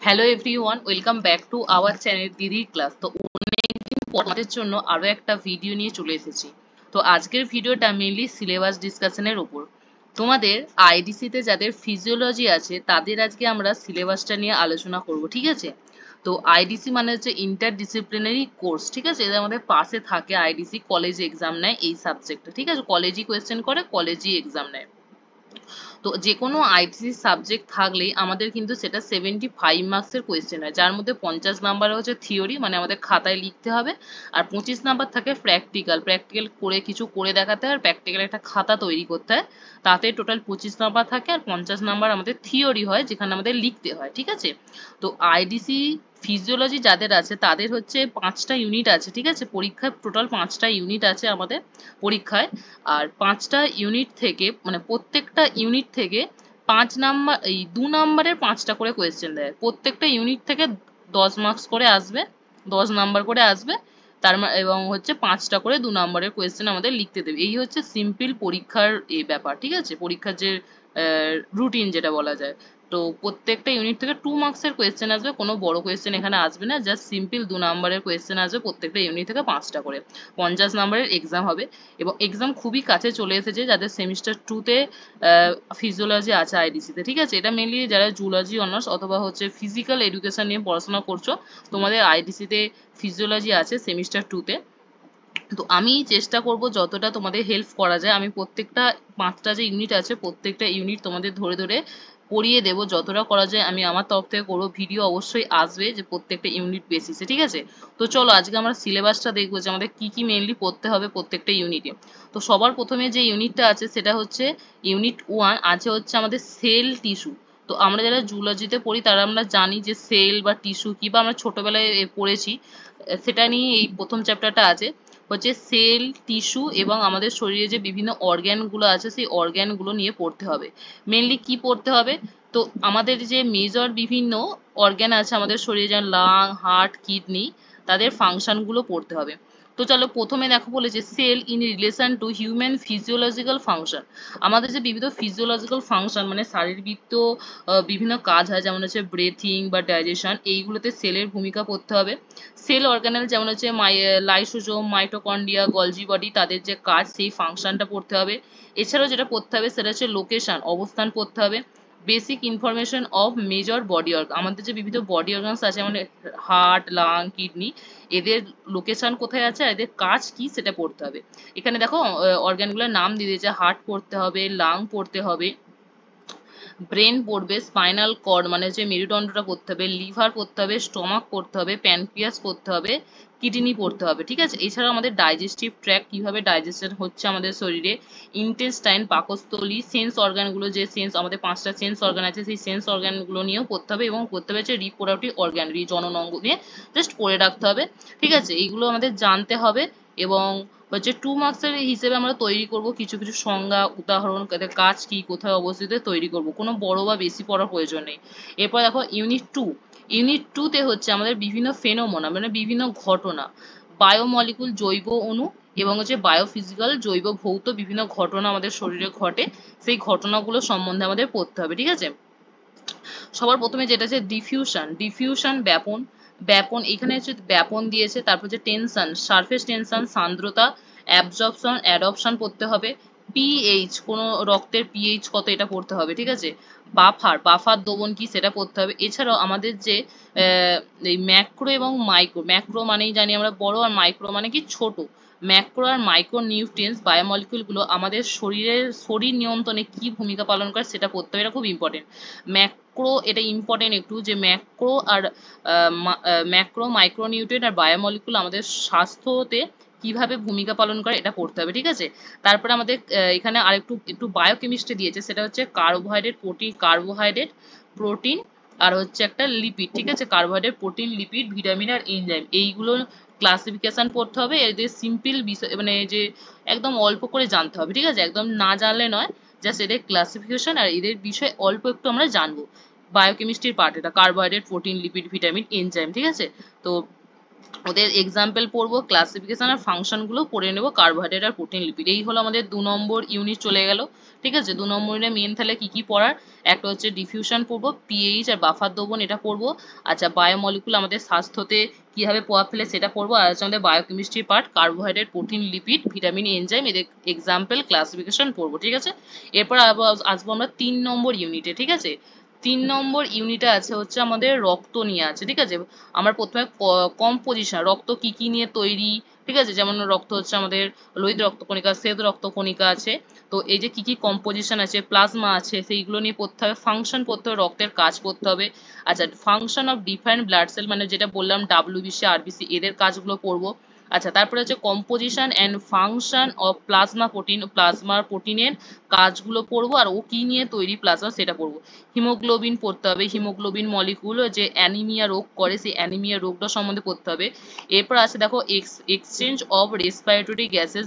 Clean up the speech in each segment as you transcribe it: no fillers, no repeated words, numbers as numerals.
Hello everyone, welcome back to our channel দিদির class. তো অনেকদিন পর তোমাদের জন্য আরো একটা ভিডিও নিয়ে চলে এসেছি। তো আজকের ভিডিওটা মেইনলি সিলেবাস ডিসকাশনের উপর। তোমাদের আইডিসি তে যাদের ফিজিওলজি আছে তাদের আজকে আমরা সিলেবাসটা নিয়ে আলোচনা করব, ঠিক আছে? তো আইডিসি মানে হচ্ছে ইন্টার ডিসিপ্লিনারি কোর্স, ঠিক আছে? এদের আমাদের পাশে থাকে আইডিসি, কলেজ এক্সাম নেয় এই সাবজেক্টটা, ঠিক আছে? কলেজই কোয়েশ্চেন করে, কলেজই এক্সাম নেয়। তো যে কোনো আইটিসি সাবজেক্ট থাকলেই আমাদের কিন্তু সেটা 75 মার্কসের কোয়েশ্চেন হয়, যার মধ্যে 50 নাম্বার হচ্ছে থিওরি, মানে আমাদের খাতায় লিখতে হবে, আর 25 নাম্বার থাকে প্র্যাকটিক্যাল। প্র্যাকটিক্যাল করে কিছু করে দেখাতে হয়, প্র্যাকটিক্যাল একটা খাতা তৈরি করতে হয়, তাতে টোটাল 25 নাম্বার থাকে, আর 50 নাম্বার আমাদের থিওরি হয় যেখানে আমাদের লিখতে হয়, ঠিক আছে? তো আইডিসি ফিজিওলজি যাদের আছে তাদের হচ্ছে 5টা ইউনিট আছে, ঠিক আছে? পরীক্ষায় টোটাল 5টা ইউনিট আছে আমাদের পরীক্ষায়। আর 5টা ইউনিট থেকে মানে প্রত্যেকটা ইউনিট থেকে 5 নাম্বার, এই 2 নাম্বারের 5টা করে কোয়েশ্চেন দেয়। প্রত্যেকটা ইউনিট থেকে 10 মার্কস করে আসবে, 10 নাম্বার করে আসবে। এবং হচ্ছে 5টা করে 2 নাম্বারের কোয়েশ্চেন আমাদের লিখতে দেবে। এই হচ্ছে সিম্পল পরীক্ষার এই ব্যাপার, ঠিক আছে? পরীক্ষার যে রুটিন যেটা বলা যায়। তো প্রত্যেকটা ইউনিট থেকে 2 মার্কসের কোয়েশ্চেন আসবে, কোনো বড় কোয়েশ্চেন এখানে আসবে না, জাস্ট সিম্পল 2 নাম্বারের কোয়েশ্চেন আসবে প্রত্যেকটা ইউনিট থেকে 5টা করে। 50 নাম্বারের এক্সাম হবে, এবং এক্সাম খুবই কাছে চলে এসেছে যাদের সেমিস্টার 2 তে ফিজিওলজি আছে আইডিসি তে, ঠিক আছে? এটা মেনলি যারা জুলজি অনার্স অথবা হচ্ছে ফিজিক্যাল এডুকেশন নিয়ে পড়াশোনা করছো, তোমাদের আইডিসি তে ফিজিওলজি আছে সেমিস্টার 2 তে। তো আমি চেষ্টা করব যতটা তোমাদের হেল্প করা যায়। আমি প্রত্যেকটা 5টা যে ইউনিট আছে প্রত্যেকটা ইউনিট তোমাদের ধরে ধরে পড়িয়ে দেবো, যতটা করা যায় আমি আমার তরফ থেকে করবো। ভিডিও অবশ্যই আসবে যে প্রত্যেকটা ইউনিট বেসিসে, ঠিক আছে? তো চলো আজকে আমরা সিলেবাসটা দেখবো যে আমাদের কি কি মেইনলি পড়তে হবে প্রত্যেকটা ইউনিটে। তো সবার প্রথমে যে ইউনিটটা আছে সেটা হচ্ছে ইউনিট 1 আছে হচ্ছে আমাদের সেল টিস্যু। তো আমরা যারা জুলজিতে পড়ি তারা আমরা জানি যে সেল বা টিস্যু কি, বা আমরা ছোটবেলায় পড়েছি, সেটা নিয়ে এই প্রথম চ্যাপ্টারটা আছে। হচ্ছে সেল, টিস্যু এবং আমাদের শরীরে যে বিভিন্ন অর্গ্যান গুলো আছে সেই অর্গ্যান গুলো নিয়ে পড়তে হবে। মেনলি কি পড়তে হবে? তো আমাদের যে মেজর বিভিন্ন অর্গ্যান আছে আমাদের শরীরে, যেমন লাং, হার্ট, কিডনি, তাদের ফাংশন গুলো পড়তে হবে। তো চলো প্রথমে দেখো বলেছে cell in relation to human physiological function. আমাদের যে বিবিধ ফিজিওলজিক্যাল ফাংশন মানে শারীরবৃত্ত বিভিন্ন কাজ হয়, যেমন হচ্ছে ব্রেথিং বা ডাইজেশন, এইগুলোতে সেলের ভূমিকা পড়তে হবে। সেল অর্গানেল যেমন হচ্ছে লাইসোজোম, মাইটোকন্ড্রিয়া, গলজি বডি, তাদের যে কাজ সেই ফাংশনটা পড়তে হবে। এছাড়াও যেটা পড়তে হবে সেটা হচ্ছে লোকেশন, অবস্থান পড়তে হবে। Basic information of major body organ, আমাদের যে বিভিন্ন বডি অর্গানস আছে মানে হার্ট, লাং, কিডনি, এদের লোকেশন কোথায় আছে আর এদের কাজ কি সেটা পড়তে হবে। এখানে দেখো অর্গানগুলোর নাম দিয়ে দিয়েছে, হার্ট পড়তে হবে, লাং পড়তে হবে, ব্রেন পড়বে, স্পাইনাল কর্ড মানে যে মেরুদণ্ডটা পড়তে হবে, লিভার পড়তে হবে, স্টমাক পড়তে হবে, প্যানক্রিয়াস পড়তে হবে, কিডনি পড়তে হবে, ঠিক আছে? এছাড়াও আমাদের ডাইজেস্টিভ ট্র্যাক, কিভাবে ডাইজেশন হচ্ছে আমাদের শরীরে, ইন্টেস্টাইন, পাকস্থলী, সেন্স অর্গানগুলো, যে সেন্স আমাদের 5টা সেন্স অর্গান আছে সেই সেন্স অর্গানগুলো নিয়েও পড়তে হবে, এবং পড়তে হবে হচ্ছে রিপ্রোডাক্টিভ অর্গান, জনন অঙ্গ নিয়ে জাস্ট পড়ে রাখতে হবে, ঠিক আছে? এইগুলো আমাদের জানতে হবে। এবং হচ্ছে 2 মার্কসের হিসেবে আমরা তৈরি করব কিছু কিছু সংজ্ঞা, উদাহরণ, তাদের কাজ কি, কোথায় অবস্থিত, তৈরি করব। কোনো বড় বা বেশি পড়ার প্রয়োজন নেই। এরপর দেখো ইউনিট 2। ইউনিট 2 তে হচ্ছে আমাদের বিভিন্ন ফেনোমেনা মানে বিভিন্ন ঘটনা, বায়োমলিকুল জৈব অণু এবং হচ্ছে বায়োফিজিক্যাল জৈব ভৌত বিভিন্ন ঘটনা আমাদের শরীরে ঘটে, সেই ঘটনাগুলো সম্বন্ধে আমাদের পড়তে হবে, ঠিক আছে? সবার প্রথমে যেটা আছে ডিফিউশন, ডিফিউশন ব্যাপন, ব্যাপন এখানে হচ্ছে ব্যাপন দিয়েছে, তারপর হচ্ছে tension, surface tension, সান্দ্রতা, absorption, adoption পড়তে হবে। পিএইচ, কোন রক্তের পিএইচ কত এটা পড়তে হবে, ঠিক আছে? বাফার, বাফার দমন কি সেটা পড়তে হবে। এছাড়াও আমাদের যে এই ম্যাক্রো এবং মাইক্রো, ম্যাক্রো মানেই জানি আমরা বড়, আর মাইক্রো মানে কি ছোট। ম্যাক্রো আর মাইক্রো নিউট্রিয়েন্টস বায়োমলিকুল গুলো আমাদের শরীর নিয়ন্ত্রণে কি ভূমিকা পালন করে সেটা পড়তে হবে, এটা খুব ইম্পর্টেন্ট। ম্যাক্রো, এটা ইম্পর্টেন্ট একটু, যে ম্যাক্রো আর ম্যাক্রো, মাইক্রোনিউট্রিয়েন্ট আর বায়োমলিকুল আমাদের স্বাস্থ্যতে কিভাবে ভূমিকা পালন করে এটা পড়তে হবে, ঠিক আছে? তারপরে আমাদের এখানে আরেকটু একটু বায়োকেমিস্ট্রি দিয়েছে, সেটা হচ্ছে কার্বোহাইড্রেট, প্রোটিন, কার্বোহাইড্রেট, প্রোটিন, আর হচ্ছে একটা লিপিড, ঠিক আছে? কার্বোহাইড্রেট, প্রোটিন, লিপিড, ভিটামিন আর এনজাইম, এইগুলো ক্লাসিফিকেশন পড়তে হবে। এদের সিম্পল বিষয় মানে যে একদম অল্প করে জানতে হবে, ঠিক আছে? একদম না জানলে নয়, জাস্ট এদের ক্লাসিফিকেশন আর এদের বিষয়ে অল্প একটু আমরা জানবো। বায়োকেমিস্ট্রির পার্ট এটা, carbohydrate, protein, lipid, vitamin, enzyme, ঠিক আছে? তো ওদের এক্সাম্পল পড়বো, ক্লাসিফিকেশন আর ফাংশন গুলো পড়ে নেবো, কার্বোহাইড্রেট আর প্রোটিন লিপিড। এই হলো আমাদের 2 নম্বর ইউনিট চলে গেল। ঠিক আছে, 2 নম্বরে মেন তাহলে কি কি পড়ার, একটা হচ্ছে ডিফিউশন পড়বো, পিএইচ আর বাফার দ্রবণ এটা পড়বো। আচ্ছা, বায়োমলিকুল আমাদের স্বাস্থ্যতে কিভাবে প্রভাব ফেলে সেটা পড়বো। আর হচ্ছে আমাদের biochemistry part, carbohydrate, protein, lipid, vitamin, enzyme, এদের এক্সাম্পল ক্লাসিফিকেশন পড়বো। ঠিক আছে, এরপর আসবো আমরা 3 নম্বর ইউনিটে। ঠিক আছে, 3 নম্বর ইউনিটে আছে হচ্ছে আমাদের রক্ত নিয়ে আছে। ঠিক আছে, আমরা প্রথমে কম্পোজিশন, রক্ত কি কি নিয়ে তৈরি। ঠিক আছে, যেমন রক্ত হচ্ছে আমাদের লোহিত রক্তকণিকা, শ্বেত রক্তকণিকা আছে। তো এই যে কি কি কম্পোজিশন আছে, প্লাজমা আছে, সেইগুলো নিয়ে পড়তে হবে। ফাংশন পড়তে হবে, রক্তের কাজ পড়তে হবে। আচ্ছা, function of different blood cell, মানে যেটা বললাম ডাব্লিউবিসি, আরবিসি, এদের কাজগুলো পড়বো। আচ্ছা, তারপরে হচ্ছে composition and function of plasma protein, প্লাজমার প্রোটিনের কাজগুলো পড়বো, আর ও কি নিয়ে তৈরি প্লাজমা সেটা পড়বো। হিমোগ্লোবিন পড়তে হবে, হিমোগ্লোবিন মলিকুল যে অ্যানিমিয়া রোগ করে, সেই অ্যানিমিয়া রোগটা সম্বন্ধে পড়তে হবে। এরপর আছে দেখো exchange of respiratory gases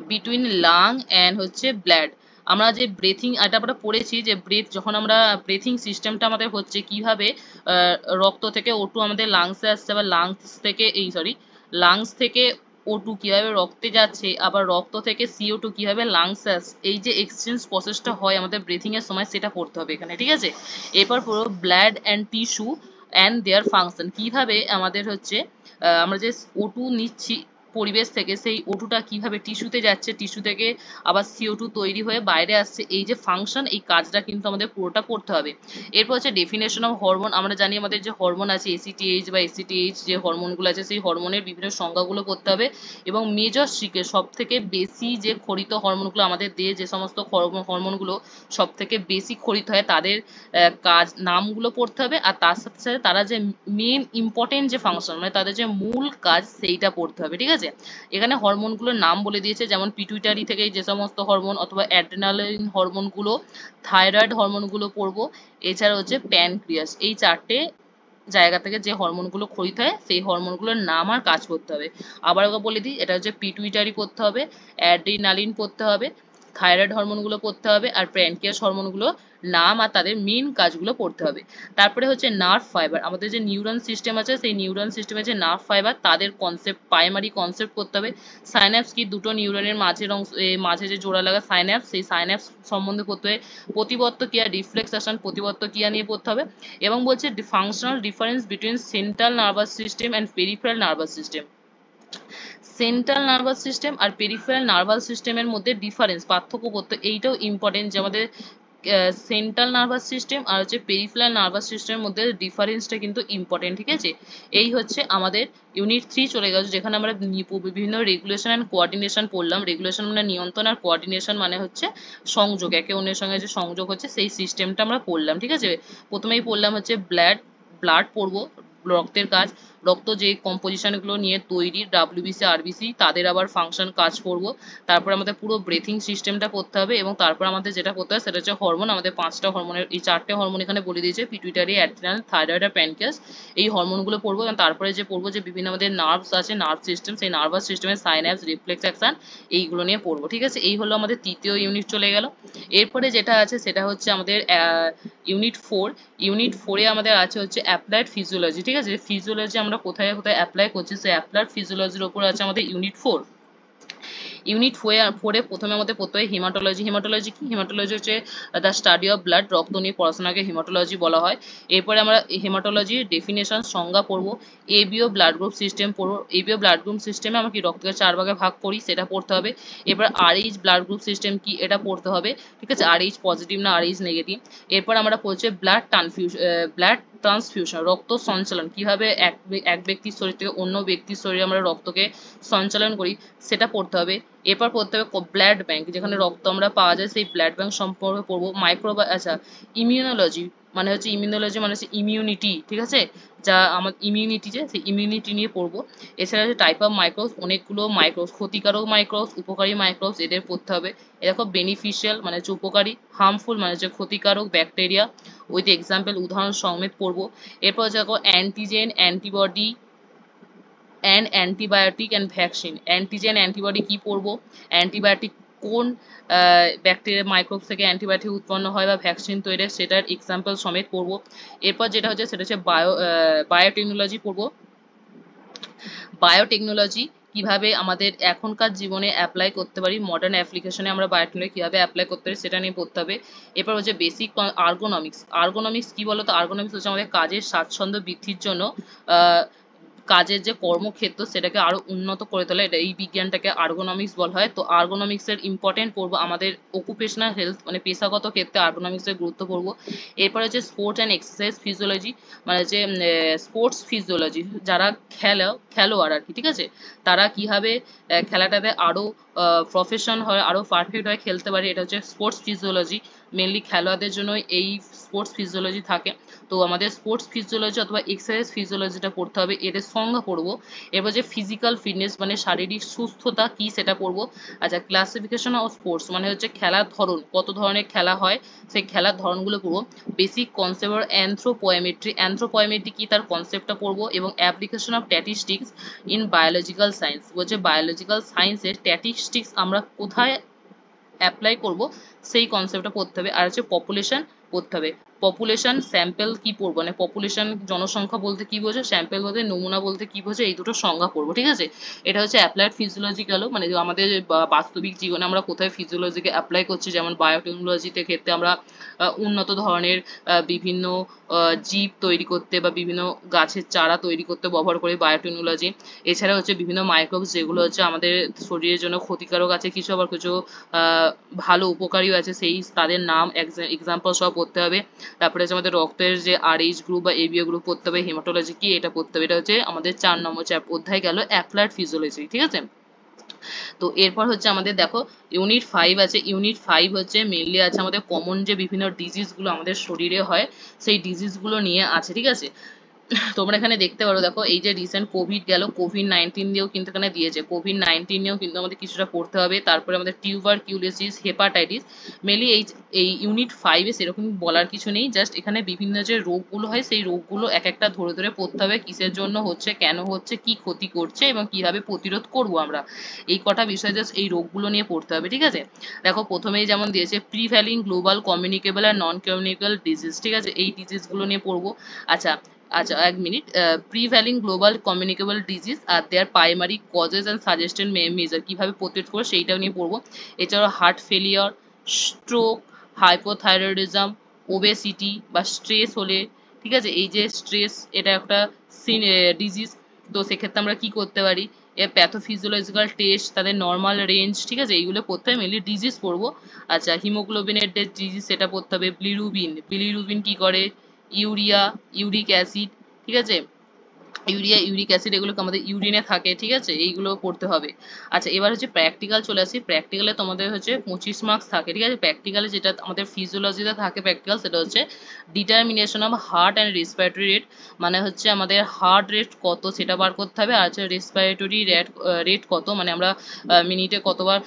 between lung and হচ্ছে ব্লাড। আমরা যে ব্রেথিং, এটা আমরা পড়েছি যে যখন আমরা ব্রেথিং সিস্টেমটা আমাদের হচ্ছে কিভাবে রক্ত থেকে O2 আমাদের লাংসে আসছে, আবার লাংস থেকে O2 কিভাবে রক্তে যাচ্ছে, আবার রক্ত থেকে CO2 কিভাবে লাংসে আসছে, এই যে এক্সচেঞ্জ প্রসেসটা হয় আমাদের ব্রেথিং এর সময়, সেটা পড়তে হবে এখানে। ঠিক আছে, এরপর পুরো blood and tissue and their function, কিভাবে আমাদের হচ্ছে আমরা যে O2 নিচ্ছি পরিবেশ থেকে, সেই O2 টা কিভাবে টিস্যুতে যাচ্ছে, টিস্যু থেকে আবার CO2 তৈরি হয়ে বাইরে আসছে, এই যে ফাংশন, এই কাজটা কিন্তু আমাদের পুরোটা করতে হবে। এরপর হচ্ছে ডেফিনেশন অফ হরমোন। আমরা জানি আমাদের যে হরমোন আছে ACTH বা ACTH, যে হরমোনগুলো আছে সেই হরমোনের বিভিন্ন সংজ্ঞাগুলো করতে হবে। এবং মেজর সিকে, সব থেকে বেশি যে খরিত হরমোনগুলো আমাদের দেহে, যে সমস্ত হরমোনগুলো সব থেকে বেশি খরিত হয় তাদের কাজ নামগুলো পড়তে হবে। আর তার সাথে সাথে তারা যে মেন ইম্পর্টেন্ট যে ফাংশন, মানে তাদের যে মূল কাজ, সেইটা পড়তে হবে। ঠিক আছে, এখানে হরমোনগুলোর নাম বলে দিয়েছে, যেমন পিটুইটারি থেকে যে সমস্ত হরমোন, অথবা অ্যাড্রেনালিন হরমোনগুলো, থাইরয়েড হরমোনগুলো পড়বো। এছাড়া হচ্ছে প্যানক্রিয়াস, এই 4টে জায়গা থেকে যে হরমোনগুলো খরিত হয় সেই হরমোনগুলোর নাম আর কাজ করতে হবে। আবার একবার বলে দিই, এটা হচ্ছে পিটুইটারি পড়তে হবে, অ্যাড্রিনালিন পড়তে হবে, থাইরয়েড হরমোনগুলো পড়তে হবে, আর প্যানক্রিয়াস হরমোনগুলো নাম আর তাদের মেইন কাজগুলো পড়তে হবে। তারপরে হচ্ছে নার্ভ ফাইবার, আমাদের যে নিউরন সিস্টেম আছে সেই নিউরন সিস্টেমের যে নার্ভ ফাইবার, তাদের কনসেপ্ট, প্রাইমারি কনসেপ্ট পড়তে হবে। সাইন্যাপস কি, দুটো নিউরনের মাঝে যে জোড়া লাগা সাইন্যাপস, সেই সাইন্যাপস সম্বন্ধে পড়তে হবে। প্রতিবর্ত ক্রিয়া, রিফ্লেক্স অ্যাকশন, প্রতিবর্ত ক্রিয়া নিয়ে পড়তে হবে। এবং বলছে functional difference between central nervous system and peripheral nervous system. Central nervous system আর পেরিফেরাল নার্ভাস সিস্টেমের মধ্যে ডিফারেন্স, পার্থক্য করতে, এইটাও ইম্পর্টেন্ট যে আমাদের সেন্ট্রাল নার্ভাস সিস্টেম আর হচ্ছে পেরিফেরাল নার্ভাস সিস্টেমের মধ্যে ডিফারেন্সটা কিন্তু ইম্পর্টেন্ট। ঠিক আছে, এই হচ্ছে আমাদের ইউনিট 3 চলে গেছে, যেখানে আমরা বিভিন্ন রেগুলেশন অ্যান্ড কোঅর্ডিনেশন পড়লাম। রেগুলেশন মানে নিয়ন্ত্রণ, আর কোঅর্ডিনেশন মানে হচ্ছে সংযোগ, একে অন্যের সঙ্গে যে সংযোগ হচ্ছে সেই সিস্টেমটা আমরা পড়লাম। ঠিক আছে, প্রথমেই পড়লাম হচ্ছে ব্লাড পড়বো, রক্তের কাজ, রক্ত যে কম্পোজিশন গুলো নিয়ে তৈরি, ডাব্লিউবিসি, আরবিসি, তাদের আবার ফাংশন কাজ করব। তারপর আমাদের পুরো ব্রেথিং সিস্টেমটা পড়তে হবে, এবং তারপর আমাদের যেটা করতে হবে সেটা হচ্ছে হরমোন। আমাদের 5টা হরমোনের, এই 4টে হরমোন এখানে বলে দিয়েছে, পিটুইটারি, অ্যাড্রিনাল, থাইরয়েড আর প্যানক্রিয়াস। এই হরমোনগুলো পড়বো, এবং তারপরে যে পড়বো যে বিভিন্ন আমাদের নার্ভস আছে, নার্ভ সিস্টেম, সেই নার্ভাস সিস্টেমের সাইন্যাপস, রিফ্লেক্স অ্যাকশন, এইগুলো নিয়ে পড়বো। ঠিক আছে, এই হলো আমাদের 3য় ইউনিট চলে গেল। এরপরে যেটা আছে সেটা হচ্ছে আমাদের ইউনিট 4। ইউনিট 4 এ আমাদের আছে হচ্ছে অ্যাপ্লাইড ফিজিওলজি। ঠিক আছে, ফিজিওলজি আমরা কোথায় কোথায় অ্যাপ্লাই করছি, সেই অ্যাপ্লাইড ফিজিওলজির উপর আছে আমাদের ইউনিট 4। ইউনিট 4 এ প্রথমে আমাদের পড়তে হয় হিমাটোলজি। হিমাটোলজি কি? হিমাটোলজি হচ্ছে দ্য স্টাডি অফ ব্লাড, রক্ত নিয়ে পড়াশোনাকে হিমাটোলজি বলা হয়। এরপরে আমরা হিমাটোলজির ডেফিনেশন, সংজ্ঞা পড়বো। এবিও ব্লাড গ্রুপ সিস্টেম পড়বো। এবিও ব্লাড গ্রুপ সিস্টেমে আমরা কি রক্তকে 4 ভাগে ভাগ করি সেটা পড়তে হবে। এরপর আরএইচ ব্লাড গ্রুপ সিস্টেম কি, এটা পড়তে হবে। ঠিক আছে, আরএইচ পজিটিভ না আরএইচ নেগেটিভ। এরপর আমরা পড়ছি ব্লাড ট্রান্সফিউশন, রক্ত সঞ্চালন, কিভাবে এক ব্যক্তির শরীর থেকে অন্য ব্যক্তির শরীরে আমরা রক্তকে সঞ্চালন করি সেটা পড়তে হবে। এরপর পড়তে হবে ব্লাড ব্যাংক, যেখানে রক্ত আমরা পাওয়া যায়, সেই ব্লাড ব্যাংক সম্পর্কে পড়বো। ইমিউনোলজি মানে হচ্ছে ইমিউনিটি। ঠিক আছে, যা আমার ইমিউনিটি, যে সেই ইমিউনিটি নিয়ে পড়বো। এছাড়া হচ্ছে টাইপ অফ মাইক্রোবস, অনেকগুলো মাইক্রোবস, ক্ষতিকারক মাইক্রোবস, উপকারী মাইক্রোবস, এদের পড়তে হবে। এরকম বেনিফিশিয়াল মানে হচ্ছে উপকারী, হার্মফুল মানে হচ্ছে ক্ষতিকারক ব্যাকটেরিয়া, উইথ এক্সাম্পল উদাহরণ সমেত পড়বো। এরপর দেখো antigen, antibody and antibiotic and vaccine. Antigen, antibody কি পড়বো, অ্যান্টিবায়োটিক কোন ব্যাকটেরিয়া মাইক্রোব থেকে অ্যান্টিবায়োটিক উৎপন্ন হয় বা ভ্যাকসিন তৈরি সেটার এক্সাম্পল সমেত পড়বো। এরপর যেটা হচ্ছে সেটা হচ্ছে বায়োটেকনোলজি পড়বো। বায়োটেকনোলজি কিভাবে আমাদের এখনকার জীবনে অ্যাপ্লাই করতে পারি, মডার্ন অ্যাপ্লিকেশনে আমরা বায়োটেকনোলজি কিভাবে অ্যাপ্লাই করতে পারি সেটা নিয়ে পড়তে হবে। এরপর হচ্ছে বেসিক আর্গোনমিক্স। আর্গোনমিক্স কি বলতো? আর্গোনমিক্স হচ্ছে আমাদের কাজের স্বাচ্ছন্দ্য বৃদ্ধির জন্য আহ কাজের যে কর্মক্ষেত্র সেটাকে আরো উন্নত করে তোলা, এটা এই বিজ্ঞানটাকে আর্গোনমিক্স বলা হয়। তো আর্গোনমিক্স এর ইম্পর্টেন্ট পড়বো, আমাদের অকুপেশনাল হেলথ মানে পেশাগত ক্ষেত্রে আর্গোনমিক্স এর গুরুত্ব পড়বো। এরপর হচ্ছে স্পোর্ট অ্যান্ড এক্সারসাইজ ফিজিওলজি, মানে যে স্পোর্টস ফিজিওলজি, যারা খেলোয়াড় আর কি, ঠিক আছে, তারা কিভাবে খেলাটাতে আরো প্রফেশন হয়, আরো পারফেক্ট হয় খেলতে পারে, এটা হচ্ছে স্পোর্টস ফিজিওলজি। মেনলি খেলোয়াড়দের জন্য এই স্পোর্টস ফিজিওলজি থাকে। তো আমাদের স্পোর্টস ফিজিওলজি অথবা এক্সারসাইজ ফিজিওলজিটা পড়তে হবে, এদের সংজ্ঞা পড়বো। এরপর যে ফিজিক্যাল ফিটনেস মানে শারীরিক সুস্থতা কি সেটা পড়বো। আচ্ছা, ক্লাসিফিকেশন অফ স্পোর্টস মানে হচ্ছে খেলার ধরন, কত ধরনের খেলা হয় সেই খেলার ধরনগুলো পড়বো। Basic concept of anthropometry, anthropometry কি তার কনসেপ্টটা পড়বো। এবং application of statistics in biological science, বলছে বায়োলজিক্যাল সায়েন্সের স্ট্যাটিস্টিক্স আমরা কোথায় অ্যাপ্লাই করব সেই কনসেপ্টটা পড়তে হবে। আর হচ্ছে পপুলেশন পড়তে হবে। পপুলেশন স্যাম্পল কি পড়বো, মানে পপুলেশন জনসংখ্যা বলতে কি বোঝো, স্যাম্পল বলতে নমুনা বলতে কি বোঝো, এই দুটো সংজ্ঞা পড়বো, ঠিক আছে। এটা হচ্ছে অ্যাপ্লাইড ফিজিওলজি গেল, মানে আমাদের বাস্তবিক জীবনে আমরা কোথায় ফিজিওলজিকে অ্যাপ্লাই করছি, যেমন বায়োটেকনোলজিতে ক্ষেত্রে আমরা উন্নত ধরনের বিভিন্ন জীব তৈরি করতে বা বিভিন্ন গাছের চারা তৈরি করতে ব্যবহার করি বায়োটেকনোলজি। এছাড়া হচ্ছে বিভিন্ন মাইক্রোবস যেগুলো হচ্ছে আমাদের শরীরের জন্য ক্ষতিকারক আছে কিছু, আবার কিছু ভালো উপকারীও আছে, সেই তাদের নাম এক্সাম্পল সব পড়তে হবে। তারপরে হচ্ছে আমাদের রক্তের যে RH গ্রুপ বা ABO গ্রুপ পড়তে হবে, হেমাটোলজি কি এটা পড়তে হবে। এটা হচ্ছে আমাদের 4 নম্বর অধ্যায় গেল অ্যাপ্লাইড ফিজিওলজি, ঠিক আছে। তো এরপর হচ্ছে আমাদের দেখো ইউনিট 5 আছে। ইউনিট 5 হচ্ছে মেইনলি আছে আমাদের কমন যে বিভিন্ন ডিজিজ গুলো আমাদের শরীরে হয় সেই ডিজিজ গুলো নিয়ে আছে, ঠিক আছে। তোমরা এখানে দেখতে পারো, দেখো এই যে রিসেন্ট কোভিড গেল, কোভিড-19 দিয়েও কিন্তু এখানে দিয়েছে, কোভিড-19 নিয়েও কিন্তু আমাদের কিছুটা পড়তে হবে। তারপরে আমাদের টিউবারকিউলোসিস, হেপাটাইটিস। মেনলি এই ইউনিট 5 এ সেরকম বলার কিছু নেই, জাস্ট এখানে বিভিন্ন যে রোগগুলো হয় সেই রোগগুলো এক একটা ধরে ধরে পড়তে হবে, কিসের জন্য হচ্ছে, কেন হচ্ছে, কি ক্ষতি করছে এবং কিভাবে প্রতিরোধ করব আমরা, এই কটা বিষয় জাস্ট এই রোগগুলো নিয়ে পড়তে হবে, ঠিক আছে। দেখো প্রথমেই যেমন দিয়েছে প্রিভ্যালিং গ্লোবাল কমিউনিকেবল আর নন কমিউনিকেবল ডিজিজ, ঠিক আছে, এই ডিজিজগুলো নিয়ে পড়বো। আচ্ছা, আচ্ছা এক minute, prevailing global communicable disease আর their primary causes and suggested measure, কিভাবে প্রতিরোধ করবো সেইটাও নিয়ে পড়বো। এছাড়াও heart failure, stroke, hypothyroidism, obesity বা স্ট্রেস হলে, ঠিক আছে, এই যে স্ট্রেস এটা একটা ডিজিজ, তো সেক্ষেত্রে আমরা কি করতে পারি, এর প্যাথোফিজিওলজিক্যাল টেস্ট, তাদের নর্মাল রেঞ্জ, ঠিক আছে, এইগুলো পড়তে হবে, মেনলি ডিজিজ পড়বো। আচ্ছা, হিমোগ্লোবিনের যে ডিজিজ সেটা পড়তে হবে। বিলিরুবিন, বিলিরুবিন কি করে, ইউরিয়া, ইউরিক অ্যাসিড, ঠিক আছে, ইউরিয়া, ইউরিক অ্যাসিড এগুলো আমাদের ইউরিনে থাকে, ঠিক আছে, এইগুলো পড়তে হবে। আচ্ছা, এবার হচ্ছে প্র্যাকটিক্যাল চলে আসি। প্র্যাকটিক্যালে তোমাদের হচ্ছে 25 মার্কস থাকে, ঠিক আছে। প্র্যাকটিক্যালে যেটা আমাদের ফিজিওলজিতে থাকে প্র্যাকটিক্যাল, সেটা হচ্ছে determination of heart and respiratory rate, মানে হচ্ছে আমাদের হার্ট রেট কত সেটা বার করতে হবে, আর হচ্ছে রেসপিরেটরি রেট কত, মানে আমরা মিনিটে কতবার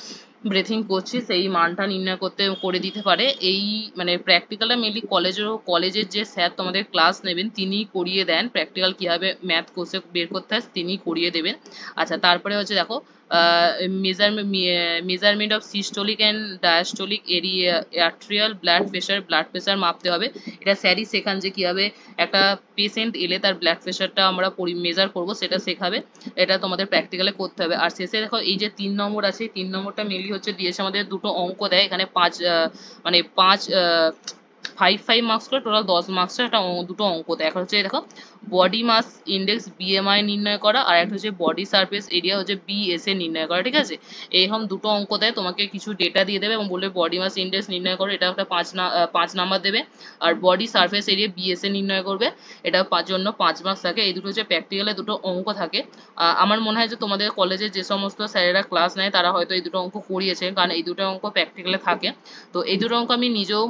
ব্রেথিং করছি সেই মানটা নির্ণয় করতে করে দিতে পারে। এই মানে প্র্যাকটিক্যালটা মেনলি কলেজের যে স্যার তোমাদের ক্লাস নেবেন তিনি করিয়ে দেন, প্র্যাকটিক্যাল কিভাবে ম্যাথ কোষে বের করতে হয় তিনি করিয়ে দেবেন। আচ্ছা, তারপরে হচ্ছে দেখো measurement of systolic and diastolic area, arterial blood pressure মাপতে হবে। এটা স্যারই শেখান যে কিভাবে একটা পেশেন্ট এলে তার ব্লাড প্রেশারটা আমরা মেজার করবো, সেটা শেখাবে। এটা তোমাদের প্র্যাকটিক্যালে করতে হবে। আর শেষে দেখো এই যে 3 নম্বর আছে, 3 নম্বরটা মেনলি হচ্ছে দিয়েছে আমাদের দুটো অঙ্ক দেয় এখানে, মানে 5 মার্কস করে টোটাল 10 মার্কসের একটা দুটো অঙ্ক দেয়। এখন হচ্ছে দেখো বডি মাস ইন্ডেক্স BMI নির্ণয় করা, আর একটা হচ্ছে বডি সারফেস এরিয়া হচ্ছে BSA নির্ণয় করা, ঠিক আছে। এইরকম দুটো অঙ্ক দেয়, তোমাকে কিছু ডেটা দিয়ে দেবে এবং বলবে বডি মাস ইন্ডেক্স নির্ণয় করো, এটা একটা 5 নাম্বার দেবে। আর বডি সারফেস এরিয়া BSA নির্ণয় করবে, এটা জন্য 5 মার্কস থাকে। এই দুটো হচ্ছে প্র্যাকটিক্যালে দুটো অঙ্ক থাকে। আমার মনে হয় যে তোমাদের কলেজে যে সমস্ত স্যারেরা ক্লাস নেয় তারা হয়তো এই দুটো অঙ্ক করিয়েছে, কারণ এই দুটো অঙ্ক প্র্যাকটিক্যালে থাকে। তো এই দুটো অঙ্ক আমি নিজেও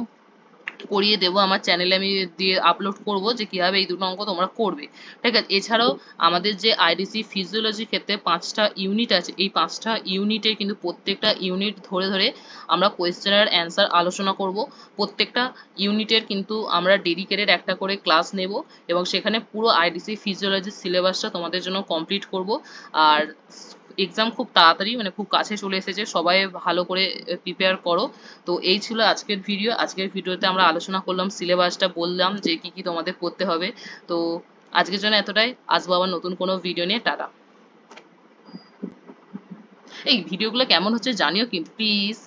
করিয়ে দেবো, আমার চ্যানেলে আমি দিয়ে আপলোড করব যে কিভাবে এই দুটো অঙ্ক তোমরা করবে, ঠিক আছে। এছাড়াও আমাদের যে IDC ফিজিওলজির ক্ষেত্রে 5টা ইউনিট আছে, এই 5টা ইউনিটে কিন্তু প্রত্যেকটা ইউনিট ধরে ধরে আমরা কোয়েশ্চেনের অ্যান্সার আলোচনা করব। প্রত্যেকটা ইউনিটের কিন্তু আমরা ডেডিকেটেড একটা করে ক্লাস নেব এবং সেখানে পুরো IDC ফিজিওলজির সিলেবাসটা তোমাদের জন্য কমপ্লিট করব। আর এক্সাম খুব তাড়াতাড়ি মানে খুব কাছে চলে এসেছে, সবাই ভালো করে প্রিপেয়ার করো। তো এই ছিল আজকের ভিডিও। আজকের ভিডিওতে আমরা আলোচনা করলাম, সিলেবাসটা বললাম যে কি কি তোমাদের পড়তে হবে। তো আজকের জন্য এতটাই, আসবো আবার নতুন কোনো ভিডিও নিয়ে। টাটা। এই ভিডিওগুলো কেমন হচ্ছে জানিও কিন্তু প্লিজ।